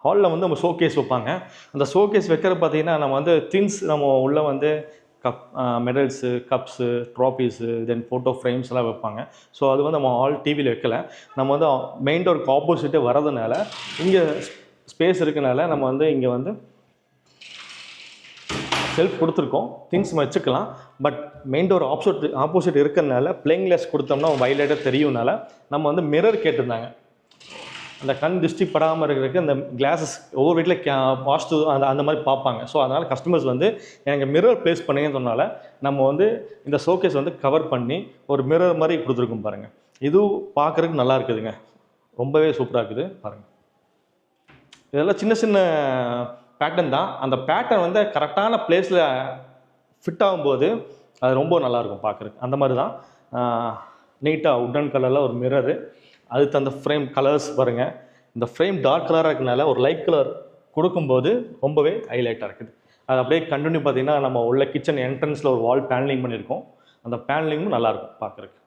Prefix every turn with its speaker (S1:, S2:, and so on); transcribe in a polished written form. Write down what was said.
S1: ஹாலில் வந்து நம்ம ஷோகேஸ் வைப்பாங்க. அந்த ஷோகேஸ் வைக்கிறது பார்த்தீங்கன்னா நம்ம வந்து திங்ஸ் நம்ம உள்ளே வந்து கப் மெடல்ஸு, கப்ஸு, ட்ராஃபீஸு, தென் ஃபோட்டோ ஃப்ரேம்ஸ் எல்லாம் வைப்பாங்க. ஸோ அது வந்து நம்ம ஹால் டிவியில் வைக்கல. நம்ம வந்து மெயின் டோருக்கு ஆப்போசிட்டே வரதுனால இங்கே ஸ்பேஸ் இருக்கனால நம்ம வந்து இங்கே வந்து செல்ஃப் கொடுத்துருக்கோம். திங்ஸ் வச்சுக்கலாம். பட் மெயின் டோர் ஆப்போசிட் இருக்கிறதுனால பிளேயிங் கிளாஸ் கொடுத்தோம்னா வைலைட்டாக தெரியும்னால நம்ம வந்து மிரர் கேட்டிருந்தாங்க. அந்த கண் திருஷ்டி படாமல் இருக்கிறதுக்கு அந்த கிளாஸஸ் ஒவ்வொரு வீட்டில் வாஸ்து அந்த மாதிரி பார்ப்பாங்க. ஸோ அதனால் கஸ்டமர்ஸ் வந்து எனக்கு மிரர் ப்ளேஸ் பண்ணுங்கன்னு சொன்னால நம்ம வந்து இந்த ஷோகேஸ் வந்து கவர் பண்ணி ஒரு மிரர் மாதிரி கொடுத்துருக்கோம் பாருங்கள். இதுவும் பார்க்குறதுக்கு நல்லா இருக்குதுங்க. ரொம்பவே சூப்பராக இருக்குது பாருங்கள். இதெல்லாம் சின்ன சின்ன பேட்டர்ன் தான். அந்த பேட்டர்ன் வந்து கரெக்டான பிளேஸில் ஃபிட் ஆகும்போது அது ரொம்ப நல்லாயிருக்கும் பார்க்குறதுக்கு. அந்த மாதிரி தான் நீட்டாக உட்டன் கலரில் ஒரு மிரரு, அதுக்கு அந்த ஃப்ரேம் கலர்ஸ் பாருங்கள். இந்த ஃப்ரேம் டார்க் கலராக இருக்கனால ஒரு லைட் கலர் கொடுக்கும்போது ரொம்பவே ஹைலைட்டாக இருக்குது. அது அப்படியே கண்டினியூ பார்த்தீங்கன்னா நம்ம உள்ள கிச்சன் என்ட்ரன்ஸில் ஒரு வால் பேனலிங் பண்ணியிருக்கோம். அந்த பேனலிங்கும் நல்லாயிருக்கும் பார்க்குறதுக்கு.